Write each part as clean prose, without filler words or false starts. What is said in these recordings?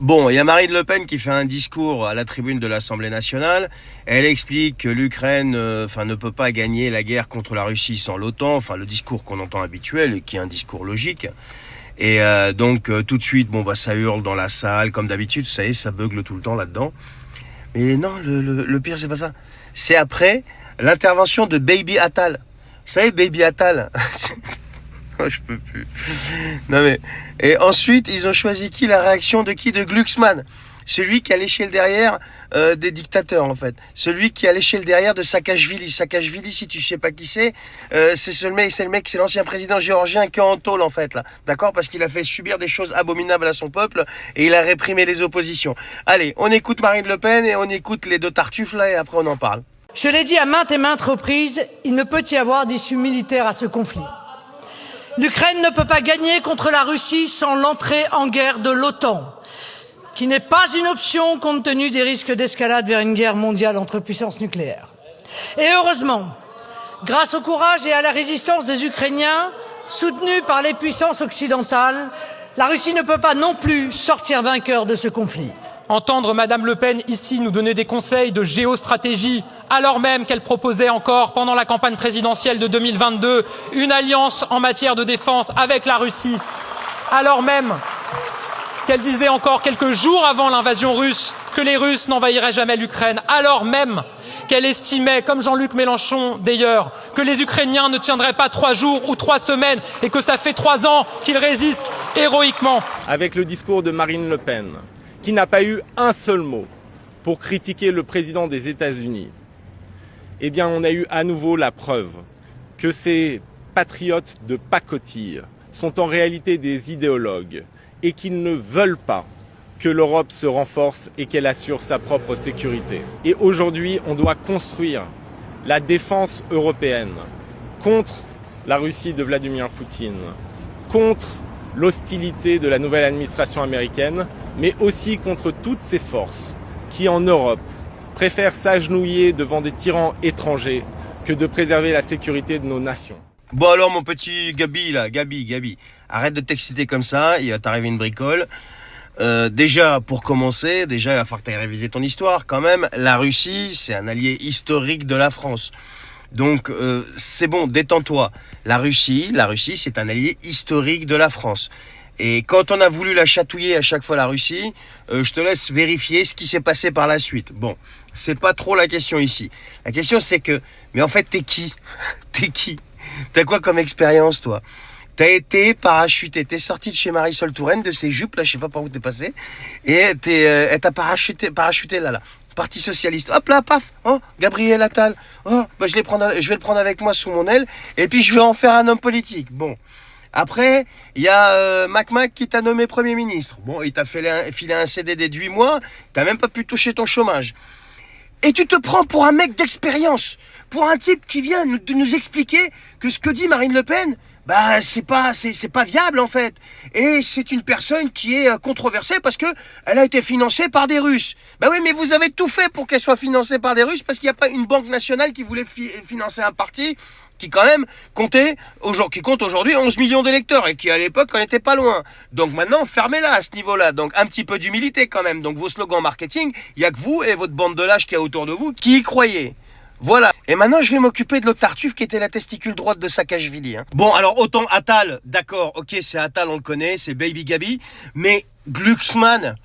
Bon, il y a Marine Le Pen qui fait un discours à la tribune de l'Assemblée nationale. Elle explique que l'Ukraine ne peut pas gagner la guerre contre la Russie sans l'OTAN, le discours qu'on entend habituel et qui est un discours logique. Et donc tout de suite, ça hurle dans la salle, comme d'habitude, vous savez, ça bugle tout le temps là-dedans. Mais non, le pire, c'est pas ça. C'est après l'intervention de Baby Attal. Vous savez, Baby Attal oh, je peux plus. Non mais... Et ensuite, ils ont choisi qui? La réaction de qui? De Glucksmann. Celui qui a léché le derrière des dictateurs, en fait. Celui qui a léché le derrière de Saakashvili. Saakashvili, si tu sais pas qui c'est c'est l'ancien président géorgien qui est en tôle, en fait, là. D'accord? Parce qu'il a fait subir des choses abominables à son peuple et il a réprimé les oppositions. Allez, on écoute Marine Le Pen et on écoute les deux tartuffes, là, et après on en parle. Je l'ai dit à maintes et maintes reprises, il ne peut y avoir d'issue militaire à ce conflit. L'Ukraine ne peut pas gagner contre la Russie sans l'entrée en guerre de l'OTAN, qui n'est pas une option compte tenu des risques d'escalade vers une guerre mondiale entre puissances nucléaires. Et heureusement, grâce au courage et à la résistance des Ukrainiens, soutenus par les puissances occidentales, la Russie ne peut pas non plus sortir vainqueur de ce conflit. Entendre Madame Le Pen ici nous donner des conseils de géostratégie, alors même qu'elle proposait encore, pendant la campagne présidentielle de 2022, une alliance en matière de défense avec la Russie, alors même qu'elle disait encore quelques jours avant l'invasion russe que les Russes n'envahiraient jamais l'Ukraine, alors même qu'elle estimait, comme Jean-Luc Mélenchon d'ailleurs, que les Ukrainiens ne tiendraient pas 3 jours ou 3 semaines et que ça fait 3 ans qu'ils résistent héroïquement. Avec le discours de Marine Le Pen, qui n'a pas eu un seul mot pour critiquer le président des États-Unis, eh bien on a eu à nouveau la preuve que ces patriotes de pacotille sont en réalité des idéologues et qu'ils ne veulent pas que l'Europe se renforce et qu'elle assure sa propre sécurité. Et aujourd'hui, on doit construire la défense européenne contre la Russie de Vladimir Poutine, contre l'hostilité de la nouvelle administration américaine, mais aussi contre toutes ces forces qui, en Europe, préfèrent s'agenouiller devant des tyrans étrangers que de préserver la sécurité de nos nations. Bon alors mon petit Gabi là, Gabi, arrête de t'exciter comme ça, il va t'arriver une bricole. Déjà, pour commencer, il va falloir que tu ailles réviser ton histoire quand même. La Russie, c'est un allié historique de la France. Donc c'est bon, détends-toi. La Russie, c'est un allié historique de la France. Et quand on a voulu la chatouiller à chaque fois la Russie, je te laisse vérifier ce qui s'est passé par la suite. Bon, c'est pas trop la question ici. La question c'est que, mais en fait t'es qui? T'es qui? T'as quoi comme expérience toi? T'as été parachuté, t'es sorti de chez Marisol Touraine, de ses jupes, là, je sais pas par où t'es passé, et elle t'a parachuté là. Parti socialiste, hop là, paf, oh, Gabriel Attal, oh, je vais le prendre avec moi sous mon aile, et puis je vais en faire un homme politique. Bon. Après, il y a Mac qui t'a nommé Premier ministre. Bon, il t'a filé un CDD de 8 mois, t'as même pas pu toucher ton chômage. Et tu te prends pour un mec d'expérience, pour un type qui vient de nous expliquer que ce que dit Marine Le Pen, c'est pas viable en fait. Et c'est une personne qui est controversée parce que elle a été financée par des Russes. Oui, mais vous avez tout fait pour qu'elle soit financée par des Russes parce qu'il n'y a pas une banque nationale qui voulait financer un parti qui quand même compte aujourd'hui 11 millions d'électeurs et qui à l'époque en était pas loin. Donc maintenant, fermez-la à ce niveau-là. Donc un petit peu d'humilité quand même. Donc vos slogans marketing, il n'y a que vous et votre bande de lâches qui est autour de vous qui y croyez. Voilà. Et maintenant, je vais m'occuper de l'autre tartuffe qui était la testicule droite de Saakashvili. Bon, alors autant Attal, d'accord, ok, c'est Attal, on le connaît, c'est Baby Gabi, mais Glucksmann,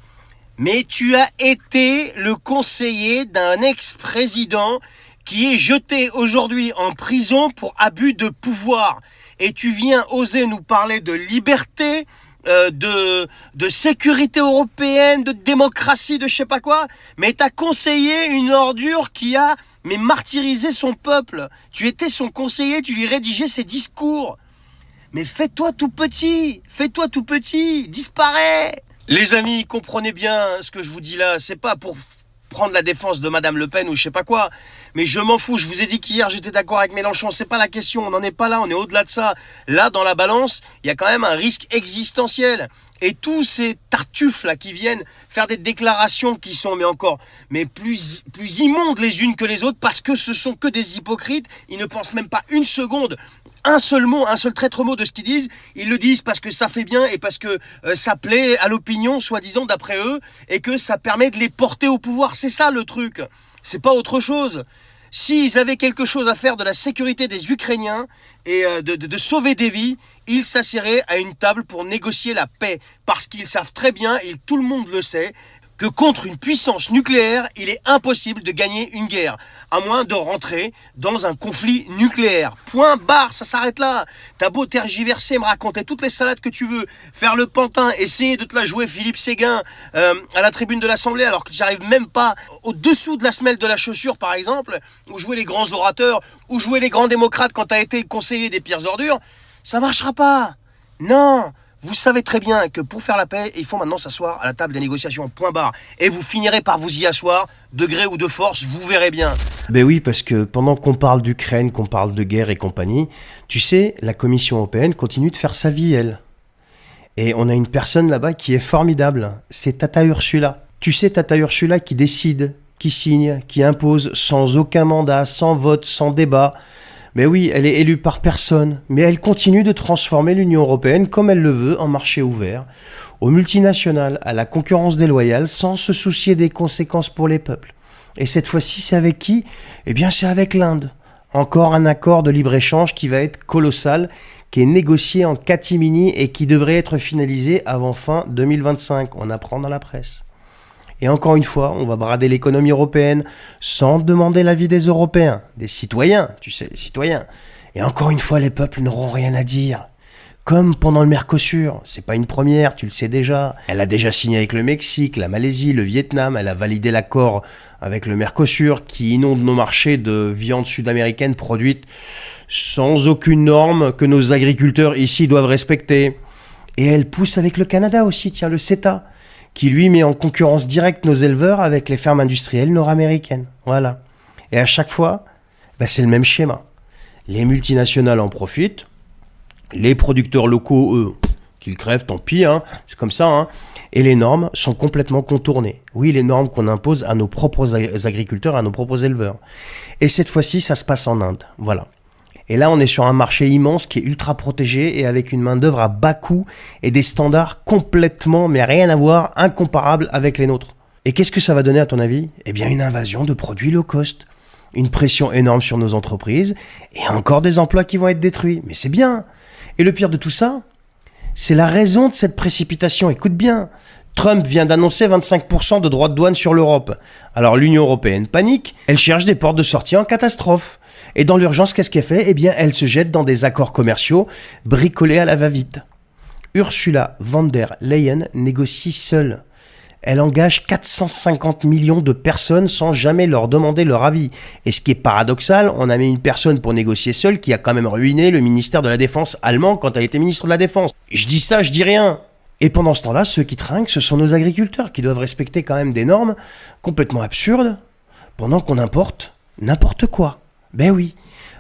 mais tu as été le conseiller d'un ex-président qui est jeté aujourd'hui en prison pour abus de pouvoir. Et tu viens oser nous parler de liberté, de sécurité européenne, de démocratie, de je sais pas quoi, mais t'as conseillé une ordure qui a martyrisé son peuple. Tu étais son conseiller, tu lui rédigeais ses discours. Mais fais-toi tout petit, disparais. Les amis, comprenez bien ce que je vous dis là, c'est pas pour prendre la défense de Madame Le Pen ou je sais pas quoi, mais je m'en fous, je vous ai dit qu'hier j'étais d'accord avec Mélenchon, c'est pas la question, on n'en est pas là, on est au-delà de ça. Là, dans la balance, il y a quand même un risque existentiel. Et tous ces tartuffes là qui viennent faire des déclarations qui sont plus immondes les unes que les autres parce que ce sont que des hypocrites, ils ne pensent même pas une seconde un seul mot, un seul traître mot de ce qu'ils disent. Ils le disent parce que ça fait bien et parce que ça plaît à l'opinion, soi-disant, d'après eux, et que ça permet de les porter au pouvoir. C'est ça le truc. C'est pas autre chose. S'ils avaient quelque chose à faire de la sécurité des Ukrainiens et de sauver des vies, ils s'asseyeraient à une table pour négocier la paix. Parce qu'ils savent très bien, et tout le monde le sait, que contre une puissance nucléaire, il est impossible de gagner une guerre, à moins de rentrer dans un conflit nucléaire. Point barre, ça s'arrête là. T'as beau tergiverser, me raconter toutes les salades que tu veux, faire le pantin, essayer de te la jouer Philippe Séguin à la tribune de l'Assemblée, alors que j'arrive même pas au-dessous de la semelle de la chaussure, par exemple, ou jouer les grands orateurs, ou jouer les grands démocrates quand t'as été conseiller des pires ordures, ça marchera pas. Non. Vous savez très bien que pour faire la paix, il faut maintenant s'asseoir à la table des négociations, point barre. Et vous finirez par vous y asseoir, de gré ou de force, vous verrez bien. Ben oui, parce que pendant qu'on parle d'Ukraine, qu'on parle de guerre et compagnie, tu sais, la Commission européenne continue de faire sa vie, elle. Et on a une personne là-bas qui est formidable, c'est Tata Ursula. Tu sais, Tata Ursula qui décide, qui signe, qui impose sans aucun mandat, sans vote, sans débat. Mais oui, elle est élue par personne, mais elle continue de transformer l'Union européenne comme elle le veut en marché ouvert, aux multinationales, à la concurrence déloyale, sans se soucier des conséquences pour les peuples. Et cette fois-ci, c'est avec qui ? Eh bien, c'est avec l'Inde. Encore un accord de libre-échange qui va être colossal, qui est négocié en catimini et qui devrait être finalisé avant fin 2025. On apprend dans la presse. Et encore une fois, on va brader l'économie européenne sans demander l'avis des Européens, des citoyens, tu sais, des citoyens. Et encore une fois, les peuples n'auront rien à dire. Comme pendant le Mercosur, c'est pas une première, tu le sais déjà. Elle a déjà signé avec le Mexique, la Malaisie, le Vietnam, elle a validé l'accord avec le Mercosur qui inonde nos marchés de viande sud-américaine produite sans aucune norme que nos agriculteurs ici doivent respecter. Et elle pousse avec le Canada aussi, tiens, le CETA, qui lui met en concurrence directe nos éleveurs avec les fermes industrielles nord-américaines. Voilà. Et à chaque fois, c'est le même schéma. Les multinationales en profitent, les producteurs locaux, eux, qu'ils crèvent, tant pis, hein, c'est comme ça, hein. Et les normes sont complètement contournées. Oui, les normes qu'on impose à nos propres agriculteurs, à nos propres éleveurs. Et cette fois-ci, ça se passe en Inde. Voilà. Et là, on est sur un marché immense qui est ultra protégé et avec une main-d'œuvre à bas coût et des standards complètement, mais rien à voir, incomparables avec les nôtres. Et qu'est-ce que ça va donner à ton avis ? Eh bien, une invasion de produits low cost. Une pression énorme sur nos entreprises et encore des emplois qui vont être détruits. Mais c'est bien. Et le pire de tout ça, c'est la raison de cette précipitation. Écoute bien. Trump vient d'annoncer 25% de droits de douane sur l'Europe. Alors l'Union européenne panique, elle cherche des portes de sortie en catastrophe. Et dans l'urgence, qu'est-ce qu'elle fait ? Eh bien, elle se jette dans des accords commerciaux bricolés à la va-vite. Ursula von der Leyen négocie seule. Elle engage 450 millions de personnes sans jamais leur demander leur avis. Et ce qui est paradoxal, on a mis une personne pour négocier seule qui a quand même ruiné le ministère de la Défense allemand quand elle était ministre de la Défense. Je dis ça, je dis rien. Et pendant ce temps-là, ceux qui trinquent, ce sont nos agriculteurs qui doivent respecter quand même des normes complètement absurdes pendant qu'on importe n'importe quoi. Ben oui.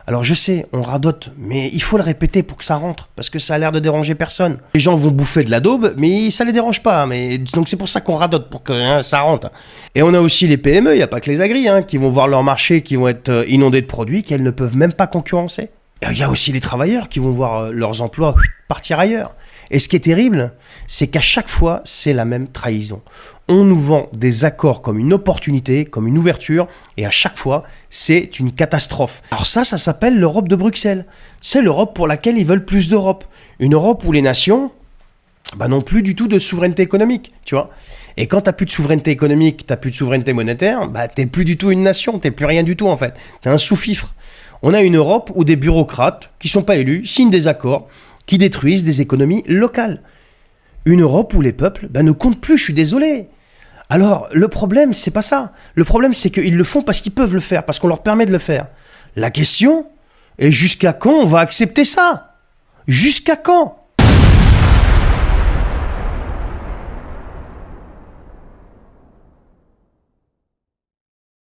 Alors je sais, on radote, mais il faut le répéter pour que ça rentre, parce que ça a l'air de déranger personne. Les gens vont bouffer de la daube, mais ça les dérange pas. Donc c'est pour ça qu'on radote, pour que ça rentre. Et on a aussi les PME, il n'y a pas que les agris, qui vont voir leur marché, qui vont être inondés de produits qu'elles ne peuvent même pas concurrencer. Il y a aussi les travailleurs qui vont voir leurs emplois partir ailleurs. Et ce qui est terrible, c'est qu'à chaque fois, c'est la même trahison. On nous vend des accords comme une opportunité, comme une ouverture, et à chaque fois, c'est une catastrophe. Alors ça s'appelle l'Europe de Bruxelles. C'est l'Europe pour laquelle ils veulent plus d'Europe. Une Europe où les nations n'ont plus du tout de souveraineté économique, tu vois. Et quand t'as plus de souveraineté économique, t'as plus de souveraineté monétaire, t'es plus du tout une nation, t'es plus rien du tout en fait. T'es un sous-fifre. On a une Europe où des bureaucrates, qui sont pas élus, signent des accords, qui détruisent des économies locales. Une Europe où les peuples ne comptent plus, je suis désolé. Alors, le problème, c'est pas ça. Le problème, c'est qu'ils le font parce qu'ils peuvent le faire, parce qu'on leur permet de le faire. La question est jusqu'à quand on va accepter ça ? Jusqu'à quand ?